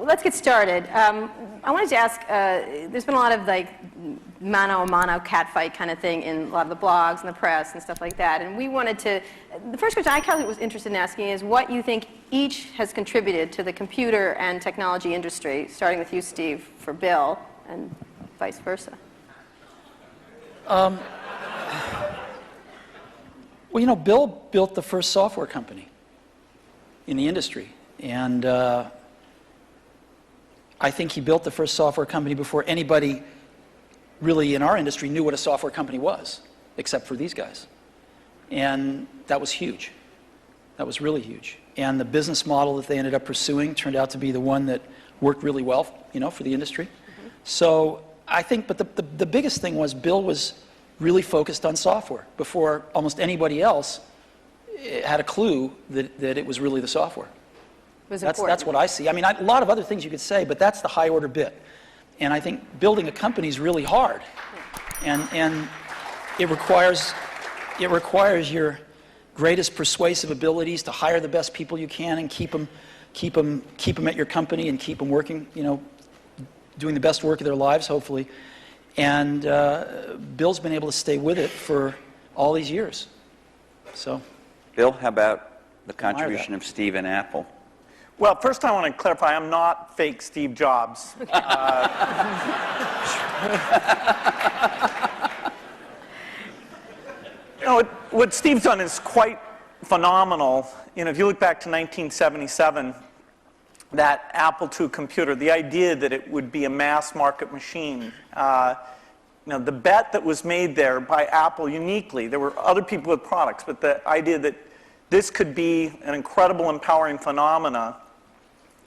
let's get started. I wanted to ask, there's been a lot of like mano-a-mano catfight kind of thing in a lot of the blogs and the press and stuff like that. And we wanted to, the first question I was interested in asking is what you think each has contributed to the computer and technology industry, starting with you, Steve, for Bill, and vice versa. Well, you know, Bill built the first software company in the industry. And I think he built the first software company before anybody really in our industry knew what a software company was, except for these guys. And that was huge. That was really huge. And the business model that they ended up pursuing turned out to be the one that worked really well, you know, for the industry. Mm-hmm. So I think, but the biggest thing was Bill was really focused on software before almost anybody else had a clue that it was really the software. That's what I see. I mean, a lot of other things you could say, but that's the high order bit. And I think building a company is really hard. And it requires your greatest persuasive abilities to hire the best people you can and keep them at your company and keep them working, you know, doing the best work of their lives, hopefully. And Bill's been able to stay with it for all these years. So, Bill, how about the contribution of Steve and Apple? Well, first I want to clarify, I'm not fake Steve Jobs. You know, what Steve's done is quite phenomenal. You know, if you look back to 1977, that Apple II computer, the idea that it would be a mass market machine, you know, the bet that was made there by Apple uniquely, there were other people with products, but the idea that this could be an incredible, empowering phenomena,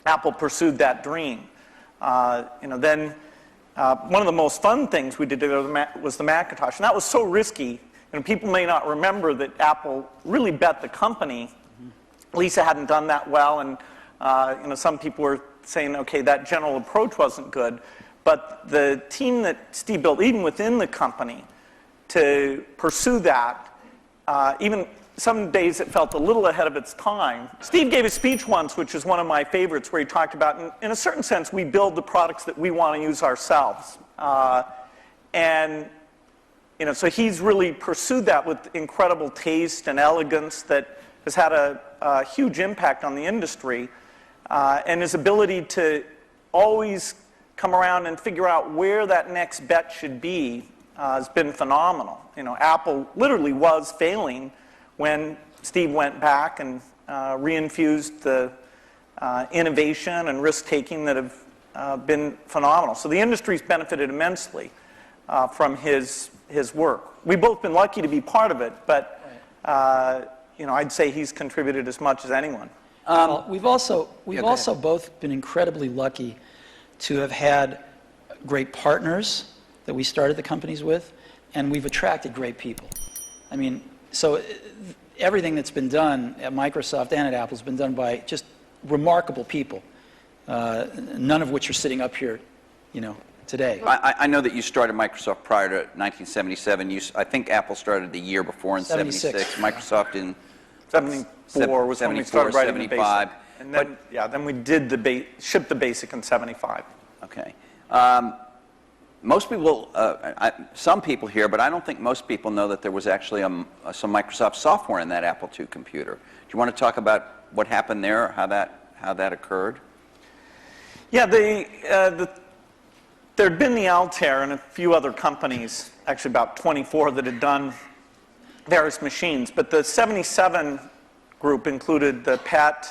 Apple pursued that dream. You know, then one of the most fun things we did was the Macintosh, and that was so risky. You know, people may not remember that Apple really bet the company. Lisa hadn't done that well, and you know, some people were saying, okay, that general approach wasn't good. But the team that Steve built, even within the company, to pursue that, even some days it felt a little ahead of its time. Steve gave a speech once, which is one of my favorites, where he talked about, in a certain sense, we build the products that we want to use ourselves. And you know, so he's really pursued that with incredible taste and elegance that has had a huge impact on the industry. And his ability to always come around and figure out where that next bet should be has been phenomenal. You know, Apple literally was failing when Steve went back and reinfused the innovation and risk-taking that have been phenomenal. So the industry's benefited immensely from his work. We've both been lucky to be part of it, but you know, I'd say he's contributed as much as anyone. We've also both been incredibly lucky to have had great partners that we started the companies with, and we've attracted great people. I mean, so everything that's been done at Microsoft and at Apple has been done by just remarkable people, none of which are sitting up here, you know, today. I know that you started Microsoft prior to 1977. I think Apple started the year before in 76. Microsoft in 74 was when we started writing 75. the basic. And then, then we did shipped the basic in 75. Okay. Most people, some people here, but I don't think most people know that there was actually some Microsoft software in that Apple II computer. Do you want to talk about what happened there, how that occurred? Yeah, there'd been the Altair and a few other companies, actually about 24, that had done various machines. But the 77 group included the PET,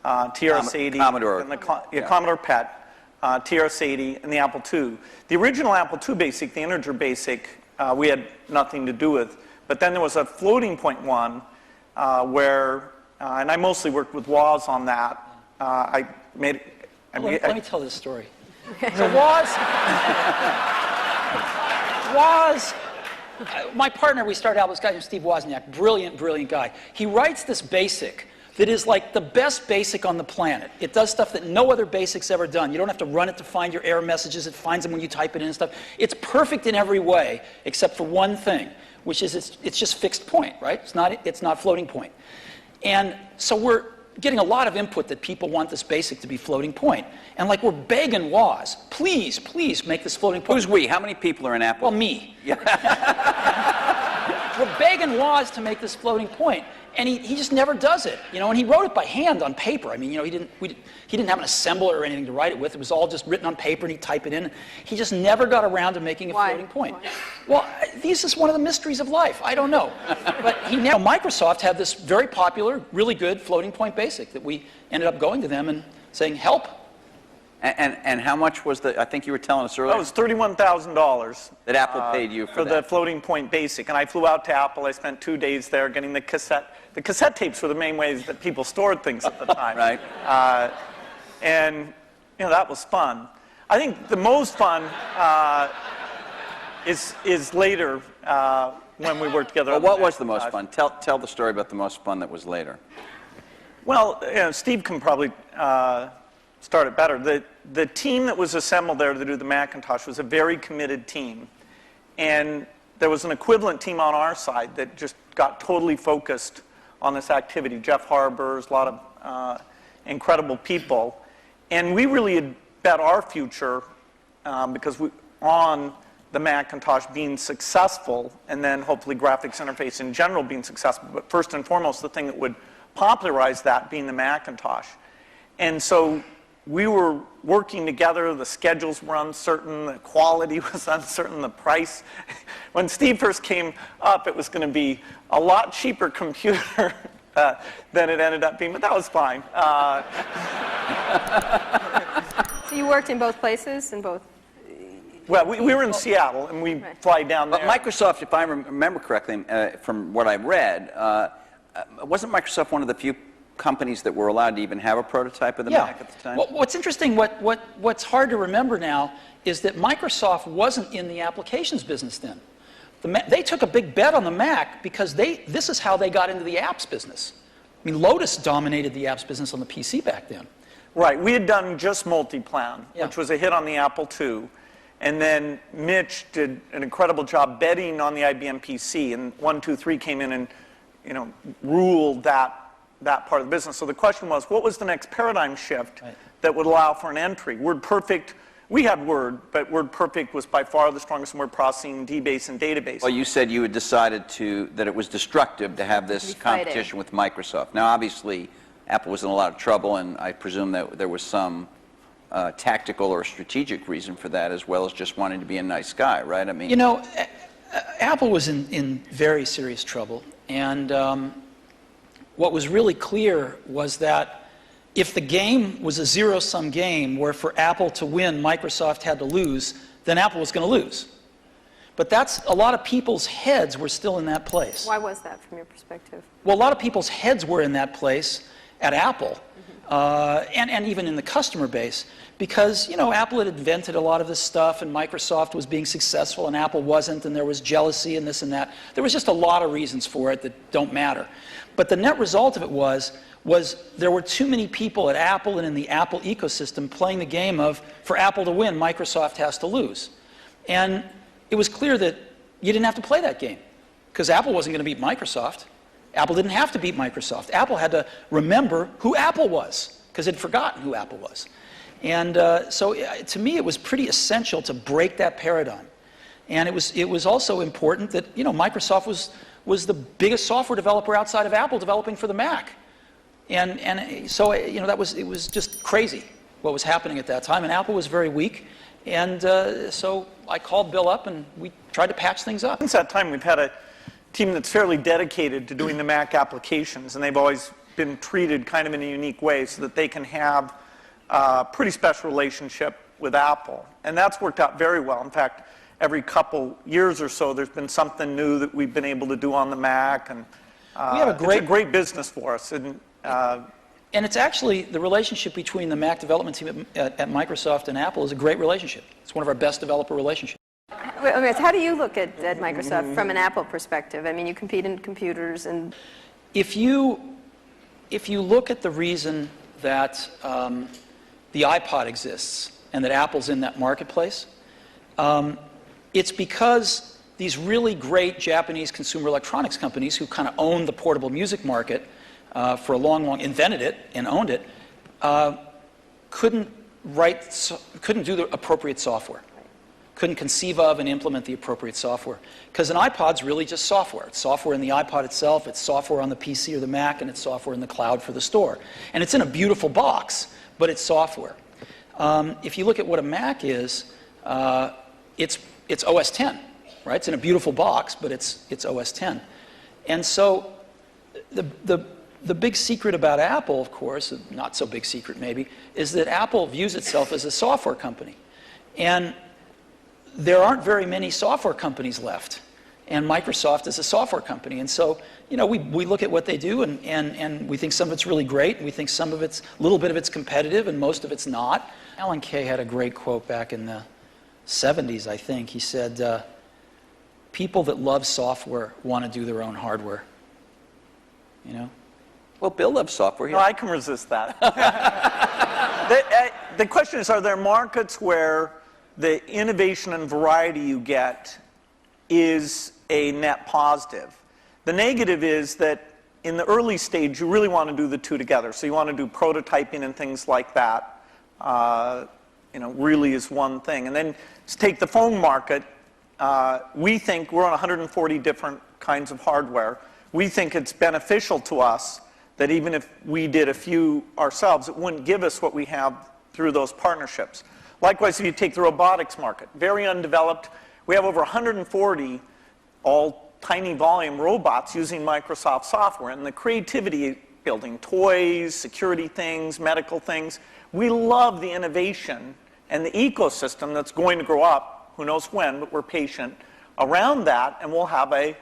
TRS-80, Commodore. and the Commodore PET, TRS-80, and the Apple II. The original Apple II BASIC, the integer BASIC, we had nothing to do with. But then there was a floating point one where, and I mostly worked with Woz on that. Let me tell this story. So Woz, my partner, we started out with this guy named Steve Wozniak, brilliant guy. He writes this BASIC that is like the best BASIC on the planet. It does stuff that no other BASIC's ever done. You don't have to run it to find your error messages. It finds them when you type it in and stuff. It's perfect in every way, except for one thing, which is it's just fixed point, right? It's not floating point. And so getting a lot of input that people want this basic to be floating point. And like we're begging Woz, please, please make this floating point. Who's we? How many people are in Apple? Well, me. Yeah. We're begging Woz to make this floating point. And he just never does it, you know, and he wrote it by hand on paper. I mean, you know, he didn't have an assembler or anything to write it with. It was all just written on paper, and he'd type it in. He just never got around to making a floating point. Why? Well, this is one of the mysteries of life. I don't know. But Microsoft had this very popular, really good floating point basic that we ended up going to them and saying, help. And how much was the, I think you were telling us earlier? That was $31,000. That Apple paid you for that. the floating point basic. And I flew out to Apple. I spent 2 days there getting the cassette. The cassette tapes were the main ways that people stored things at the time. Right. And, you know, that was fun. I think the most fun is later when we worked together. Well, what was the most fun? Tell the story about the most fun that was later. Well, you know, Steve can probably start it better. The team that was assembled there to do the Macintosh was a very committed team. And there was an equivalent team on our side that just got totally focused on this activity. Jeff Harbers, a lot of incredible people. And we really had bet our future because on the Macintosh being successful, and then hopefully graphics interface in general being successful, but first and foremost, the thing that would popularize that being the Macintosh. And so we were working together, the schedules were uncertain, the quality was uncertain, the price. When Steve first came up, it was going to be a lot cheaper computer than it ended up being, but that was fine. So you worked in both places, in both? Well, we were in Seattle, and we fly down there. But Microsoft, if I remember correctly, from what I read, wasn't Microsoft one of the few companies that were allowed to even have a prototype of the Mac at the time? Well, what's interesting, what's hard to remember now is that Microsoft wasn't in the applications business then. They took a big bet on the Mac because this is how they got into the apps business. I mean, Lotus dominated the apps business on the PC back then. Right. We had done just Multiplan, which was a hit on the Apple II. And then Mitch did an incredible job betting on the IBM PC. And 123 came in and, you know, ruled that part of the business. So the question was, what was the next paradigm shift that would allow for an entry? WordPerfect, we had Word, but WordPerfect was by far the strongest in word processing, DBase, and database. Well, you said you had decided that it was destructive to have this competition with Microsoft. Now, obviously, Apple was in a lot of trouble, and I presume that there was some tactical or strategic reason for that, as well as just wanting to be a nice guy, right? I mean, you know, Apple was in very serious trouble, and what was really clear was that if the game was a zero-sum game where for Apple to win, Microsoft had to lose, then Apple was going to lose. But that's, a lot of people's heads were still in that place. Why was that from your perspective? Well, a lot of people's heads were in that place at Apple, and even in the customer base, because, you know, Apple had invented a lot of this stuff, and Microsoft was being successful, and Apple wasn't, and there was jealousy and this and that. There was just a lot of reasons for it that don't matter. But the net result of it was there were too many people at Apple and in the Apple ecosystem playing the game of, for Apple to win, Microsoft has to lose. And it was clear that you didn't have to play that game, because Apple wasn't going to beat Microsoft. Apple didn't have to beat Microsoft. Apple had to remember who Apple was, because it had forgotten who Apple was. And so to me, it was pretty essential to break that paradigm. And it was also important that, you know, Microsoft was the biggest software developer outside of Apple developing for the Mac. And so, you know, it was just crazy what was happening at that time. And Apple was very weak. And so I called Bill up, and we tried to patch things up. Since that time, we've had a team that's fairly dedicated to doing the Mac applications, and they've always been treated kind of in a unique way so that they can have a pretty special relationship with Apple. And that's worked out very well. In fact, every couple years or so, there's been something new that we've been able to do on the Mac, and we have it's a great business for us. And it's actually, the relationship between the Mac development team at Microsoft and Apple is a great relationship. It's one of our best developer relationships. Wait, how do you look at Microsoft from an Apple perspective? I mean, you compete in computers, and if you look at the reason that the iPod exists and that Apple's in that marketplace, it's because these really great Japanese consumer electronics companies who kind of own the portable music market for a invented it and owned it, couldn't do the appropriate software. Couldn't conceive of and implement the appropriate software. Because an iPod's really just software. It's software in the iPod itself, it's software on the PC or the Mac, and it's software in the cloud for the store. And it's in a beautiful box, but it's software. If you look at what a Mac is, it's OS 10, right? It's in a beautiful box, but it's OS 10. And so the big secret about Apple, of course, not so big secret maybe, is that Apple views itself as a software company. And there aren't very many software companies left. And Microsoft is a software company. And so, you know, we look at what they do, and we think some of it's really great, and we think some of it's, a little bit of it's competitive, and most of it's not. Alan Kay had a great quote back in the 70s, I think. He said, people that love software want to do their own hardware. You know? Well, Bill loves software. No, I can resist that. The question is, are there markets where the innovation and variety you get is a net positive? The negative is that in the early stage, you really want to do the two together. So you want to do prototyping and things like that, you know, really is one thing. And then let's take the phone market. We think we're on 140 different kinds of hardware. We think it's beneficial to us that even if we did a few ourselves, it wouldn't give us what we have through those partnerships. Likewise, if you take the robotics market, very undeveloped. We have over 140 all tiny volume robots using Microsoft software, and the creativity, building toys, security things, medical things. We love the innovation and the ecosystem that's going to grow up, who knows when, but we're patient around that, and we'll have a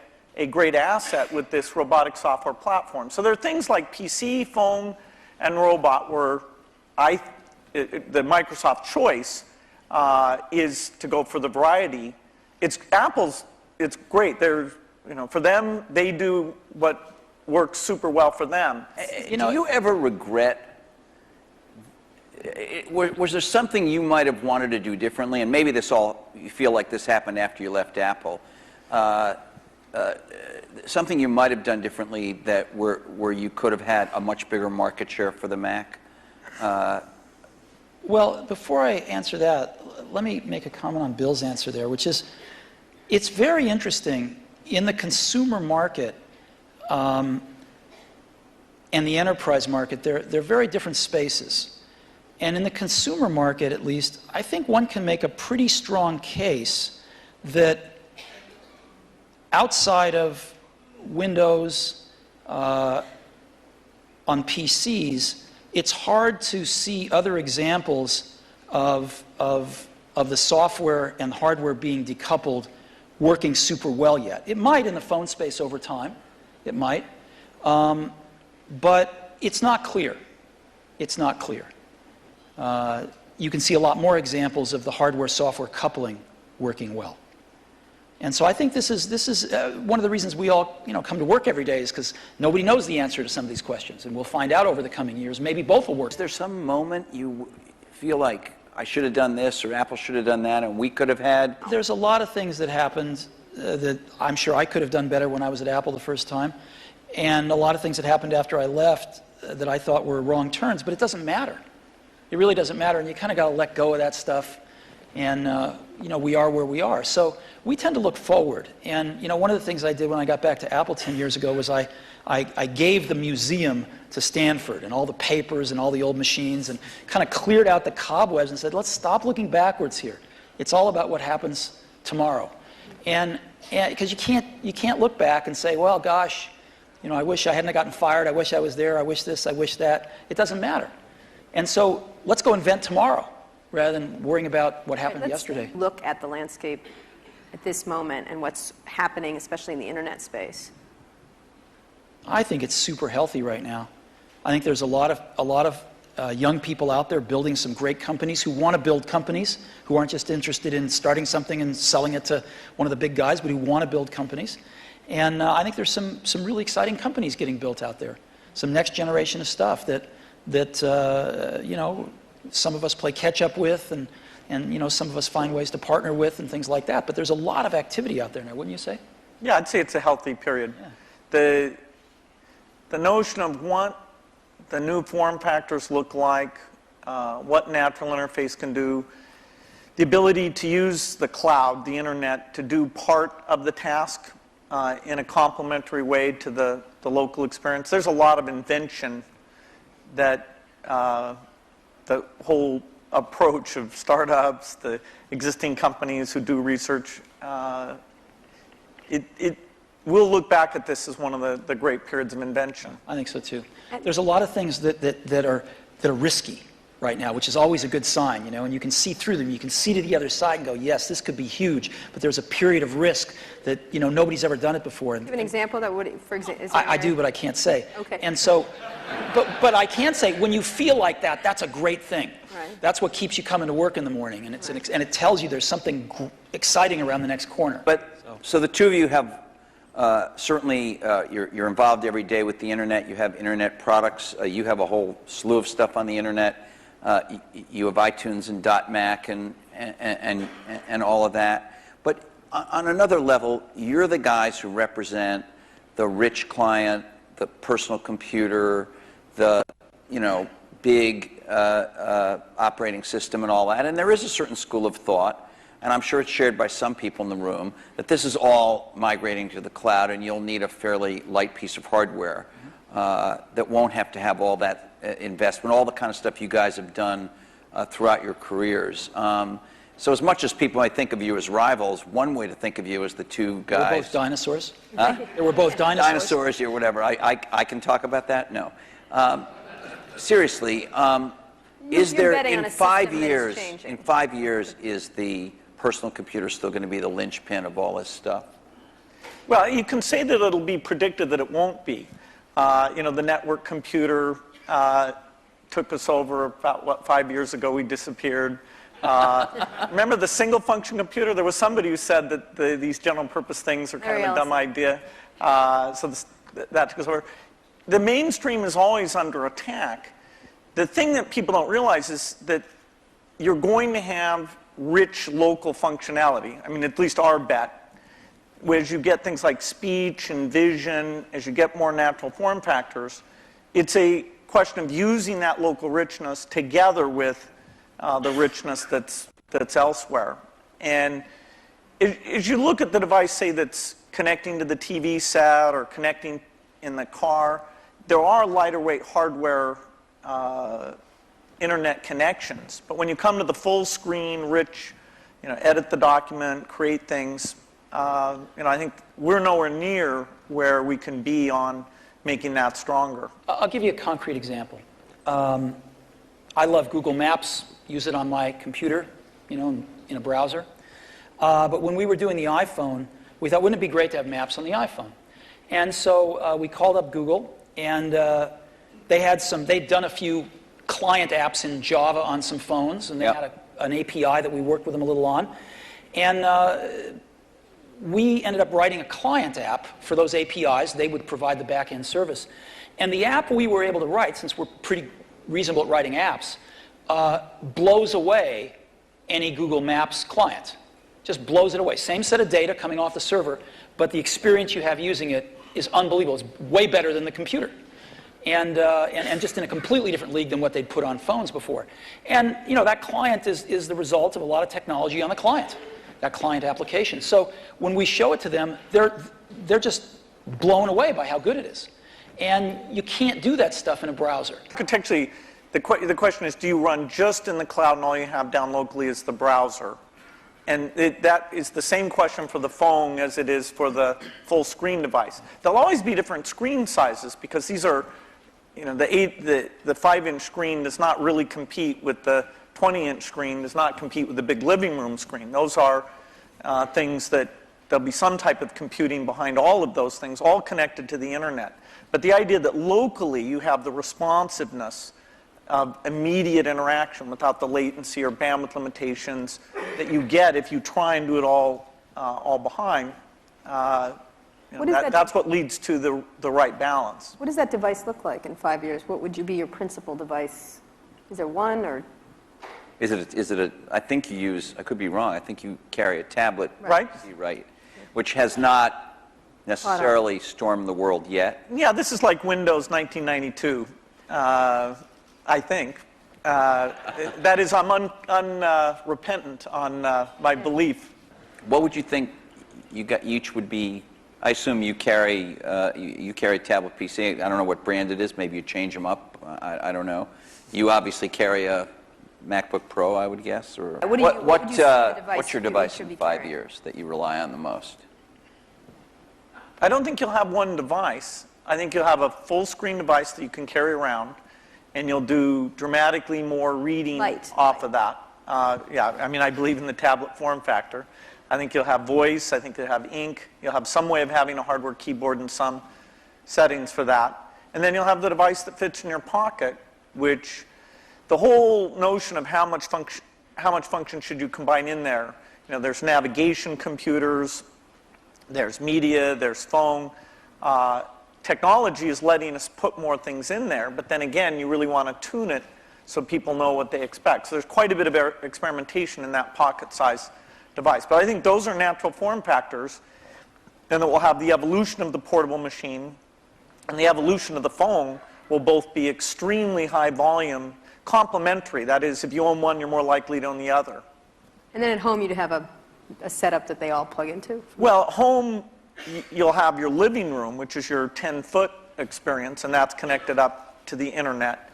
great asset with this robotic software platform. So there are things like PC, phone, and robot where the Microsoft choice is to go for the variety. It's great. They're, you know, for them, they do what works super well for them. You know, do you ever regret, was there something you might have wanted to do differently? And maybe you feel like this happened after you left Apple. Something you might have done differently that where you could have had a much bigger market share for the Mac? Well, before I answer that, let me make a comment on Bill's answer there, which is, it's very interesting in the consumer market and the enterprise market. They're very different spaces. And in the consumer market, at least, I think one can make a pretty strong case that outside of Windows on PCs, it's hard to see other examples of the software and hardware being decoupled working super well yet. It might in the phone space over time. It might. But it's not clear. It's not clear. You can see a lot more examples of the hardware-software coupling working well. And so I think this is one of the reasons we all, you know, come to work every day, is because nobody knows the answer to some of these questions, and we'll find out over the coming years. Maybe both will work. Is there some moment you feel like I should have done this or Apple should have done that and we could have had? There's a lot of things that happened that I'm sure I could have done better when I was at Apple the first time, and a lot of things that happened after I left that I thought were wrong turns, but it doesn't matter. It really doesn't matter, and you kind of got to let go of that stuff. And you know, we are where we are. So we tend to look forward. And you know, one of the things I did when I got back to Apple 10 years ago was I gave the museum to Stanford and all the papers and all the old machines, and kind of cleared out the cobwebs and said, let's stop looking backwards here. It's all about what happens tomorrow. And because you can't look back and say, well, gosh, you know, I wish I hadn't gotten fired. I wish I was there. I wish this. I wish that. It doesn't matter. And so let's go invent tomorrow, rather than worrying about what happened yesterday. Let's look at the landscape at this moment and what's happening, especially in the internet space. I think it's super healthy right now. I think there's a lot of young people out there building some great companies, who want to build companies, who aren't just interested in starting something and selling it to one of the big guys, but who want to build companies. And I think there's some really exciting companies getting built out there. Some next generation of stuff that you know, some of us play catch up with, and you know, some of us find ways to partner with and things like that. But there's a lot of activity out there now, wouldn't you say? Yeah, I'd say it's a healthy period. Yeah. the notion of what the new form factors look like, what natural interface can do, the ability to use the cloud, the internet, to do part of the task in a complementary way to the local experience. There's a lot of invention that the whole approach of startups, the existing companies who do research, we'll look back at this as one of the great periods of invention. I think so too. There's a lot of things that are risky right now, which is always a good sign, you know, and you can see through them. You can see to the other side and go, yes, this could be huge, but there's a period of risk that, you know, nobody's ever done it before. Do you have an example that would, for example? I do, but I can't say. Okay. And so, but I can say, when you feel like that, that's a great thing. Right. That's what keeps you coming to work in the morning, and and it tells you there's something exciting around the next corner. But so the two of you have certainly you're involved every day with the internet. You have internet products. You have a whole slew of stuff on the internet. You have iTunes and .Mac and all of that. But on another level, you're the guys who represent the rich client, the personal computer, the big operating system and all that. And there is a certain school of thought, and I'm sure it's shared by some people in the room, that this is all migrating to the cloud, and you'll need a fairly light piece of hardware that won't have to have all that investment, all the kind of stuff you guys have done throughout your careers. So as much as people might think of you as rivals, one way to think of you as the two guys. We're both dinosaurs. Huh? They were both dinosaurs. Dinosaurs or whatever. I can talk about that? No. Seriously, is You're there betting on in a 5 system that is years? changing. In 5 years, is the personal computer still going to be the linchpin of all this stuff? Well, you can say that it'll be predicted that it won't be. The network computer took us over about, 5 years ago, we disappeared. Remember the single function computer? There was somebody who said that these general purpose things are kind of a dumb idea. So that took us over. The mainstream is always under attack. The thing that people don't realize is that you're going to have rich local functionality. I mean, at least our bet. As you get things like speech and vision, as you get more natural form factors, it's a question of using that local richness together with the richness that's elsewhere. And as you look at the device, say, that's connecting to the TV set or connecting in the car, there are lighter weight hardware internet connections. But when you come to the full screen, rich, edit the document, create things, I think we're nowhere near where we can be on making that stronger. I'll give you a concrete example. I love Google Maps, use it on my computer, in a browser. But when we were doing the iPhone, we thought, wouldn't it be great to have maps on the iPhone? And so we called up Google, and they'd done a few client apps in Java on some phones, and they had an API that we worked with them a little on. And we ended up writing a client app for those APIs. They would provide the back-end service. And the app we were able to write, since we're pretty reasonable at writing apps, blows away any Google Maps client. Just blows it away. Same set of data coming off the server, but the experience you have using it is unbelievable. It's way better than the computer. And just in a completely different league than what they'd put on phones before. And that client is the result of a lot of technology on the client, that client application. So when we show it to them, they're just blown away by how good it is. And you can't do that stuff in a browser. Architecturally, the question is, do you run just in the cloud and all you have down locally is the browser? And that is the same question for the phone as it is for the full screen device. There'll always be different screen sizes because these are, the 5-inch screen does not really compete with the 20-inch screen, does not compete with the big living room screen. Those are things that there'll be some type of computing behind all of those things, all connected to the internet. But the idea that locally you have the responsiveness of immediate interaction without the latency or bandwidth limitations that you get if you try and do it all behind, that's what leads to the right balance. What does that device look like in 5 years? What would be your principal device? Is there one or? Is it a, I think you use, I could be wrong, I think you carry a tablet. Right. Right. Which has not necessarily stormed the world yet. Yeah, this is like Windows 1992, I think. That is, I'm unrepentant on my belief. What would you think each would be? I assume you carry you carry a tablet PC. I don't know what brand it is. Maybe you change them up. I don't know. You obviously carry a MacBook Pro, I would guess. Or what's your device in 5 years that you rely on the most? I don't think you'll have one device. I think you'll have a full-screen device that you can carry around, and you'll do dramatically more reading off of that. Yeah, I mean, I believe in the tablet form factor. I think you'll have voice. I think you'll have ink. You'll have some way of having a hardware keyboard and some settings for that. And then you'll have the device that fits in your pocket, which the whole notion of how much function should you combine in there. You know, there's navigation computers, there's media, there's phone. Technology is letting us put more things in there, but then again, you really want to tune it so people know what they expect. So there's quite a bit of experimentation in that pocket-sized device. But I think those are natural form factors, and that we'll have the evolution of the portable machine and the evolution of the phone will both be extremely high volume, complementary. That is, if you own one, you're more likely to own the other. And then at home, you'd have a setup that they all plug into? Well, at home, you'll have your living room, which is your 10-foot experience, and that's connected up to the internet.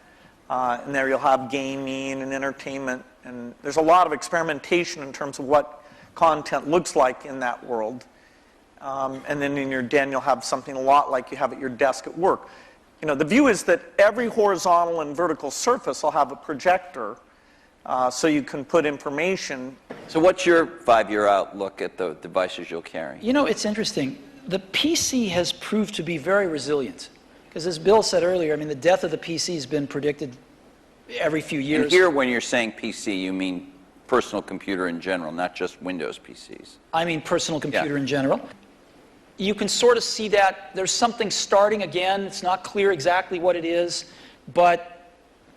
And there you'll have gaming and entertainment, and there's a lot of experimentation in terms of what content looks like in that world. And then in your den, you'll have something a lot like you have at your desk at work. You know, the view is that every horizontal and vertical surface will have a projector, so you can put information. So what's your 5-year outlook at the devices you'll carry? You know, it's interesting. The PC has proved to be very resilient. Because as Bill said earlier, I mean, the death of the PC has been predicted every few years. And here, when you're saying PC, you mean personal computer in general, not just Windows PCs. I mean personal computer in general. You can sort of see that there's something starting again. It's not clear exactly what it is, but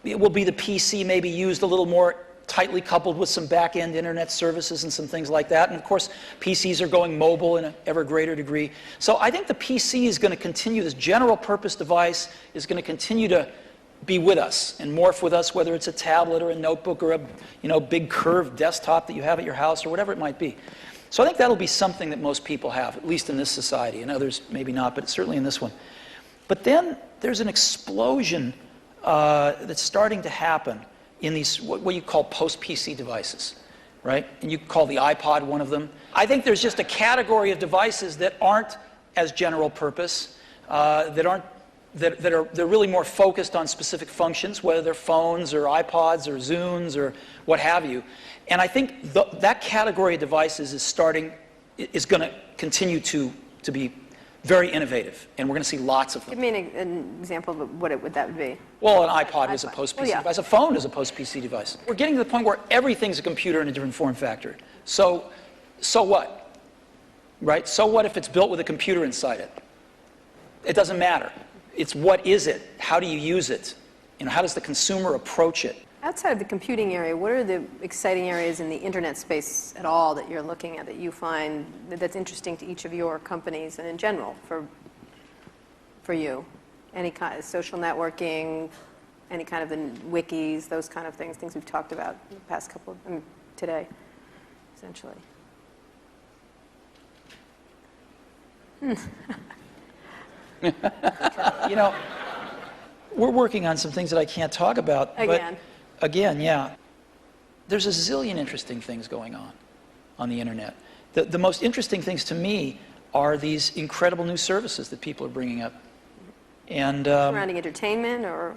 it will be the PC maybe used a little more tightly coupled with some back-end internet services and some things like that. And of course, PCs are going mobile in an ever greater degree. So I think the PC is going to continue, this general purpose device is going to continue to be with us and morph with us, whether it's a tablet or a notebook or a big curved desktop that you have at your house or whatever it might be. So I think that'll be something that most people have, at least in this society, and others maybe not, but certainly in this one. But then there's an explosion that's starting to happen in these, what you call post-PC devices, right? And you call the iPod one of them. I think there's just a category of devices that aren't as general purpose, they're really more focused on specific functions, whether they're phones or iPods or Zunes or what have you. And I think that category of devices is going to continue to be very innovative, and we're going to see lots of them. Give me an example of what that would be. Well, an iPod is a post-PC device. A phone is a post-PC device. We're getting to the point where everything's a computer in a different form factor. So what? Right? So what if it's built with a computer inside it? It doesn't matter. It's what is it? How do you use it? How does the consumer approach it? Outside of the computing area, what are the exciting areas in the internet space at all that you're looking at that you find that's interesting to each of your companies and in general for you? Any kind of social networking, any kind of the wikis, those kind of things we've talked about in the past today, essentially. We're working on some things that I can't talk about. Again. Again, yeah. There's a zillion interesting things going on the internet. The most interesting things to me are these incredible new services that people are bringing up. And surrounding entertainment or?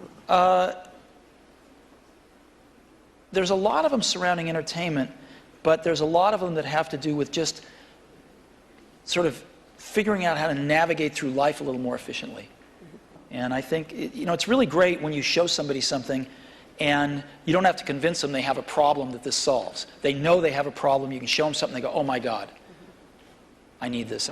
There's a lot of them surrounding entertainment, but there's a lot of them that have to do with just sort of figuring out how to navigate through life a little more efficiently. And I think, it's really great when you show somebody something and you don't have to convince them they have a problem that this solves. They know they have a problem. You can show them something, they go, oh my God, I need this.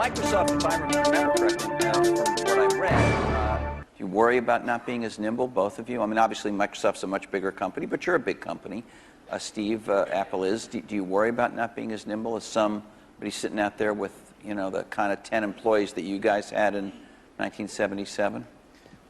Microsoft, if I remember correctly, from what I read, do you worry about not being as nimble, both of you? I mean, obviously Microsoft's a much bigger company, but you're a big company. Steve, Apple is. Do you worry about not being as nimble as some but he's sitting out there with, you know, the kind of 10 employees that you guys had in 1977?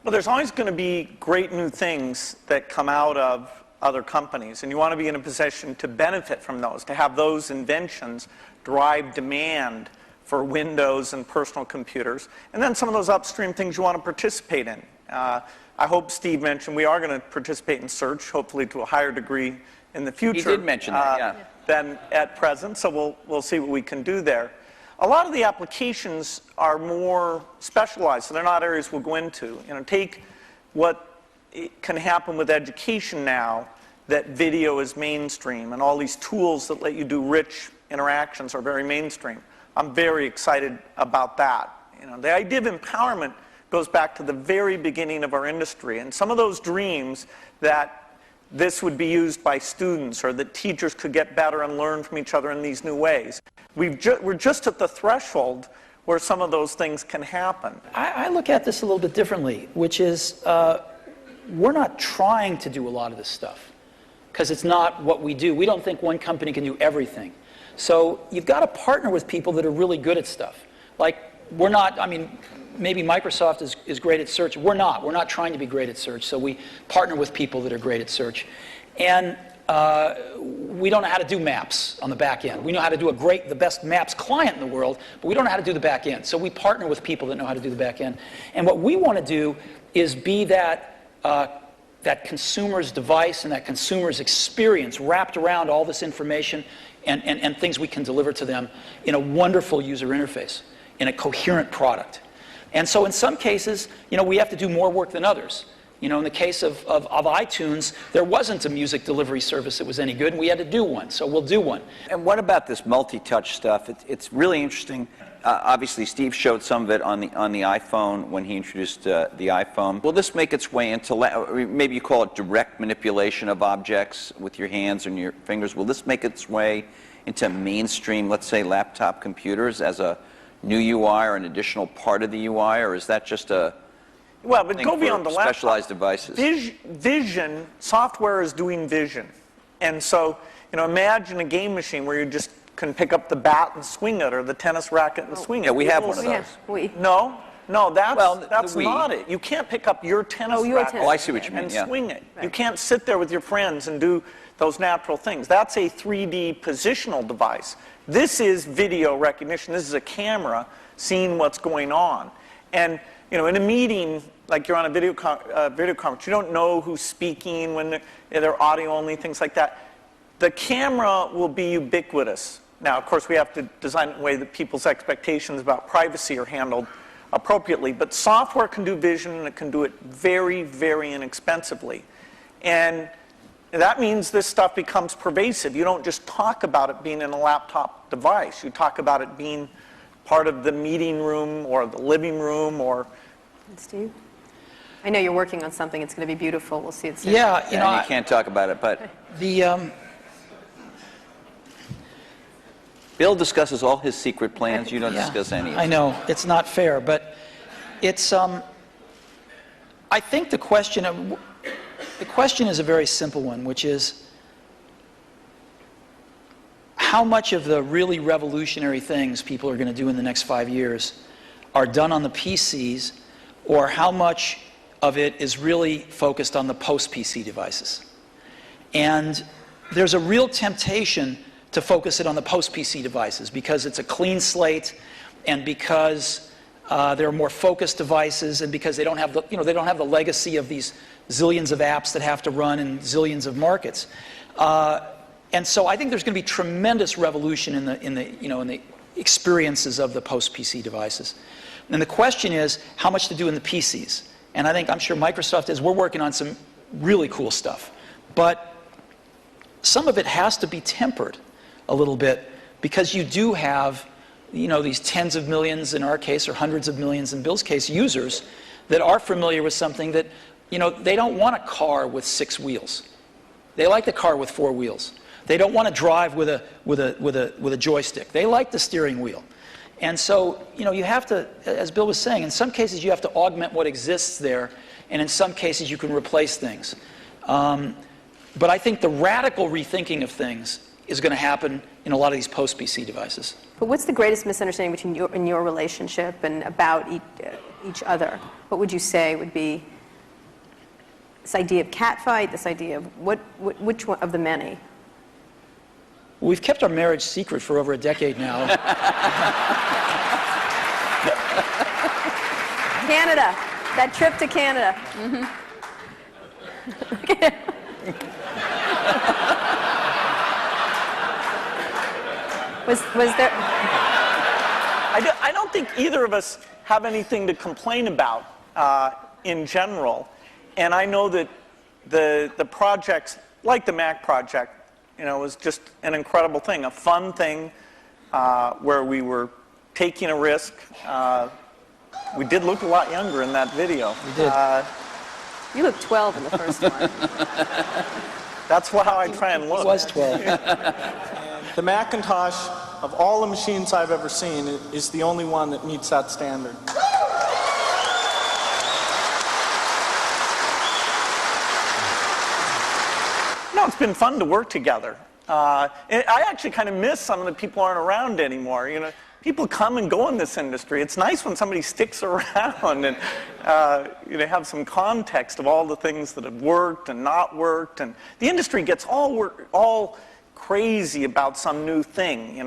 Well, there's always going to be great new things that come out of other companies, and you want to be in a position to benefit from those, to have those inventions drive demand for Windows and personal computers, and then some of those upstream things you want to participate in. I hope Steve mentioned we are going to participate in search, hopefully to a higher degree in the future. He did mention that, yeah. Than at present, so we'll see what we can do there. A lot of the applications are more specialized, so they're not areas we'll go into. You know, take what can happen with education now, that video is mainstream, and all these tools that let you do rich interactions are very mainstream. I'm very excited about that. You know, the idea of empowerment goes back to the very beginning of our industry, and some of those dreams that this would be used by students, or that teachers could get better and learn from each other in these new ways. We're just at the threshold where some of those things can happen. I look at this a little bit differently, which is we're not trying to do a lot of this stuff because it's not what we do. We don't think one company can do everything. So you've got to partner with people that are really good at stuff. Like, we're not, I mean, maybe Microsoft is great at search. We're not trying to be great at search, so we partner with people that are great at search. And we don't know how to do maps on the back end. We know how to do the best maps client in the world, but we don't know how to do the back end. So we partner with people that know how to do the back end. And what we want to do is be that consumer's device and that consumer's experience wrapped around all this information and things we can deliver to them in a wonderful user interface, in a coherent product. And so in some cases, you know, we have to do more work than others. You know, in the case of iTunes, there wasn't a music delivery service that was any good, and we had to do one, so we'll do one. And what about this multi-touch stuff? It's really interesting. Obviously, Steve showed some of it on the iPhone when he introduced the iPhone. Will this make its way into, maybe you call it direct manipulation of objects with your hands and your fingers? Will this make its way into mainstream, let's say, laptop computers as a new UI or an additional part of the UI, or is that just a well, but go beyond the laptop. Specialized devices? Vision, software is doing vision. And so, you know, imagine a game machine where you just can pick up the bat and swing it, or the tennis racket and swing it. Yeah, we have one of those. No, that's not it. You can't pick up your tennis racket I see what you mean, and swing it. Right. You can't sit there with your friends and do those natural things. That's a 3D positional device. This is video recognition. This is a camera seeing what's going on. And, you know, in a meeting, like you're on a video conference, you don't know who's speaking when they're audio only, things like that. The camera will be ubiquitous. Now, of course, we have to design it in a way that people's expectations about privacy are handled appropriately. But software can do vision, and it can do it very, very inexpensively. And that means this stuff becomes pervasive. You don't just talk about it being in a laptop device. You talk about it being part of the meeting room or the living room or... Steve? I know you're working on something. It's going to be beautiful. We'll see it soon. Yeah, you know, you can't talk about it, but... Bill discusses all his secret plans. You don't discuss any of them. I know. It's not fair, but it's... I think the question is a very simple one, which is how much of the really revolutionary things people are going to do in the next 5 years are done on the PCs, or how much of it is really focused on the post-PC devices. And there's a real temptation to focus it on the post-PC devices because it's a clean slate, and because there are more focused devices, and because they don't have the legacy of these zillions of apps that have to run in zillions of markets. And so I think there's going to be tremendous revolution in the experiences of the post-PC devices. And the question is how much to do in the PCs. And I'm sure Microsoft is. We're working on some really cool stuff. But some of it has to be tempered a little bit, because you do have, you know, these tens of millions in our case, or hundreds of millions in Bill's case, users that are familiar with something that, you know, they don't want a car with 6 wheels. They like the car with 4 wheels. They don't want to drive with a joystick. They like the steering wheel. And so, you know, you have to, as Bill was saying, in some cases you have to augment what exists there, and in some cases you can replace things. But I think the radical rethinking of things is going to happen in a lot of these post-PC devices. But what's the greatest misunderstanding between in your relationship and about each other? What would you say would be this idea of catfight, this idea of which one of the many? We've kept our marriage secret for over a decade now. Canada, that trip to Canada. Mm-hmm. was there? I don't think either of us have anything to complain about in general. And I know that the projects, like the Mac project, was just an incredible thing, a fun thing where we were taking a risk. We did look a lot younger in that video. We did. You look 12 in the first one. That's how I try and look. It was 12. The Macintosh, of all the machines I've ever seen, is the only one that meets that standard. No, it's been fun to work together. I actually kind of miss some of the people who aren't around anymore. People come and go in this industry. It's nice when somebody sticks around and have some context of all the things that have worked and not worked. And the industry gets all crazy about some new thing.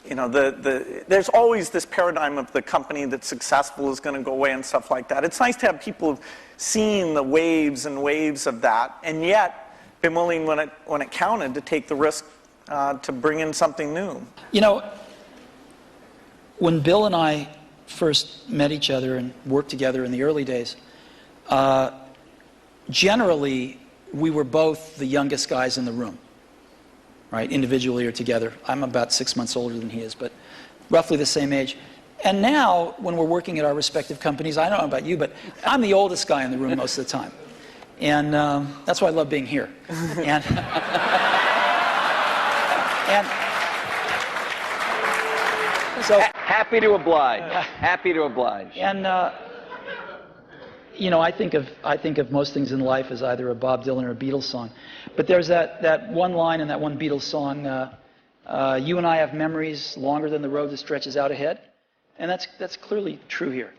There's always this paradigm of the company that's successful is going to go away and stuff like that. It's nice to have people who've seen the waves and waves of that, and yet been willing, when it counted, to take the risk to bring in something new. When Bill and I first met each other and worked together in the early days, generally we were both the youngest guys in the room, right? Individually or together. I'm about 6 months older than he is, but roughly the same age. And now, when we're working at our respective companies, I don't know about you, but I'm the oldest guy in the room most of the time. And that's why I love being here. And so Happy to oblige. Happy to oblige. And I think of most things in life as either a Bob Dylan or a Beatles song. But there's that one line in that one Beatles song, you and I have memories longer than the road that stretches out ahead. And that's clearly true here.